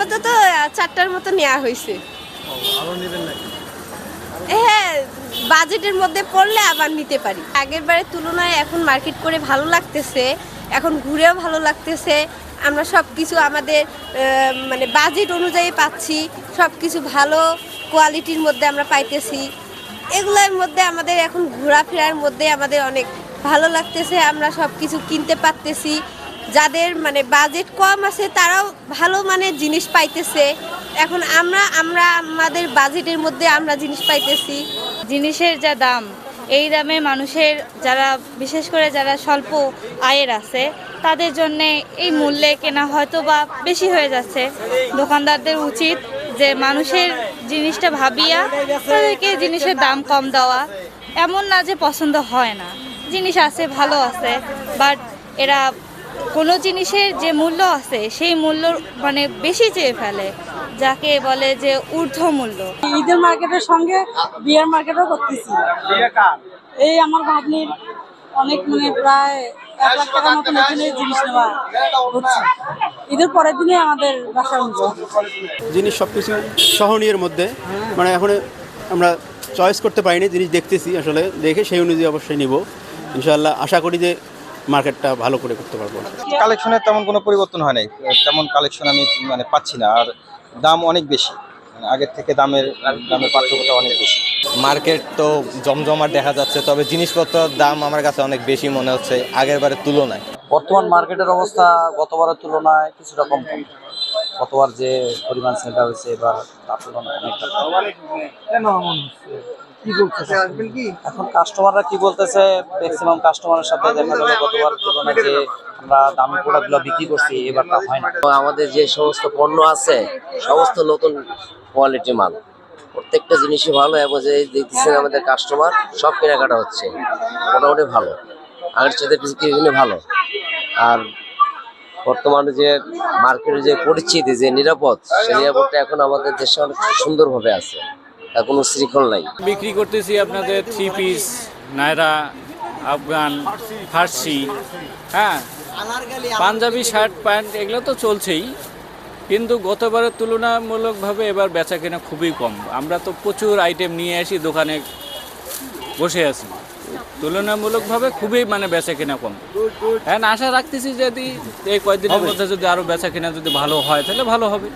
আপাতত 4টার মতো নেওয়া হয়েছে। আরো নেবেন নাকি? হ্যাঁ, বাজেটের মধ্যে পড়লে আবার নিতে পারি। আগের বারের তুলনায় এখন মার্কেট করে ভালো লাগতেছে, এখন ঘুরেও ভালো লাগতেছে। আমরা সব কিছু আমাদের মানে বাজেট অনুযায়ী পাচ্ছি, সব কিছু ভালো কোয়ালিটির মধ্যে আমরা পাইতেছি। এগুলোর মধ্যে আমাদের এখন ঘোরাফেরার মধ্যে আমাদের অনেক ভালো লাগতেছে, আমরা সব কিছু কিনতে পারতেছি। যাদের মানে বাজেট কম আছে তারাও ভালো মানের জিনিস পাইতেছে। এখন আমরা আমাদের বাজেটের মধ্যে আমরা জিনিস পাইতেছি। জিনিসের যা দাম, এই দামে মানুষের যারা বিশেষ করে যারা স্বল্প আয়ের আছে তাদের জন্য এই মূল্যে কেনা হয়তো বা বেশি হয়ে যাচ্ছে। দোকানদারদের উচিত যে মানুষের জিনিসটা ভাবিয়া তাদেরকে জিনিসের দাম কম দেওয়া। এমন না যে পছন্দ হয় না, জিনিস আছে ভালো আছে, বাট এরা কোনো জিনিসের যে মূল্য আছে সেই মূল্য মানে বেশি চেয়ে ফেলে, যাকে বলে যে ঊর্ধ্ব মূল্য। ঈদের মার্কেটের সঙ্গে বিয়ার মার্কেটও করতেছি। এই আমার ভাগ্নির অনেক মানে প্রায় 1 লাখ টাকার মতো নতুন জিনিস নেওয়া হচ্ছে। ঈদের পরের দিনে আমাদের বাসায় জিনিস সবকিছু সহনীয়ের মধ্যে, মানে এখন আমরা চয়েস করতে পারিনি, জিনিস দেখতেছি, আসলে দেখে সেই অনুযায়ী অবশ্যই নিব ইনশাআল্লাহ। আশা করি যে মার্কেটটা ভালো করে করতে পারবো। কালেকশনের তেমন কোনো পরিবর্তন হয় নাই, তেমন কালেকশন আমি মানে পাচ্ছি না, আর দাম অনেক বেশি, আগের থেকে দামের পার্থক্যটা অনেক বেশি। মার্কেট তো জমজমাট দেখা যাচ্ছে, তবে জিনিসপত্রের দাম আমার কাছে অনেক বেশি মনে হচ্ছে আগের বারের তুলনায়। বর্তমান মার্কেটের অবস্থা গতবারের তুলনায় কিছুটা কম। গতবার যে পরিমাণ সেলটা হয়েছে এবার তার তুলনায় অনেকটা এখন কাস্টমাররা কি বলতেছে, ম্যাক্সিমাম কাস্টমারের সাথে দেখা গেল গতবার তুলনায় যে আমরা দামি প্রোডাক্টগুলো বিক্রি করছি এবারটা হয় না। আমাদের যে সমস্ত পণ্য আছে সমস্ত নতুন কোয়ালিটি মাল, প্রত্যেকটা জিনিসই ভালো, এবং যে দেখতেছেন আমাদের কাস্টমার সব কেনাকাটা হচ্ছে মোটামুটি ভালো, আগের সাথে কিছু ভালো। আর বর্তমানে যে মার্কেটের যে পরিস্থিতি, যে নিরাপদ, সেই নিরাপদটা এখন আমাদের দেশে অনেক সুন্দরভাবে আছে, তার কোনো শৃঙ্খল নাই। বিক্রি করতেছি আপনাদের 3 পিস, নায়রা, আফগান, ফার্সি, হ্যাঁ, পাঞ্জাবি, শার্ট, প্যান্ট, এগুলো তো চলছেই, কিন্তু গতবারের তুলনামূলকভাবে এবার বেচা কেনা খুবই কম। আমরা তো প্রচুর আইটেম নিয়ে আসি, দোকানে বসে আছি, তুলনামূলকভাবে খুবই মানে বেচা কেনা কম। হ্যাঁ, আশা রাখতেছি যদি এই কয়েকদিনের মধ্যে যদি আরও বেচা কেনা যদি ভালো হয় তাহলে ভালো হবে।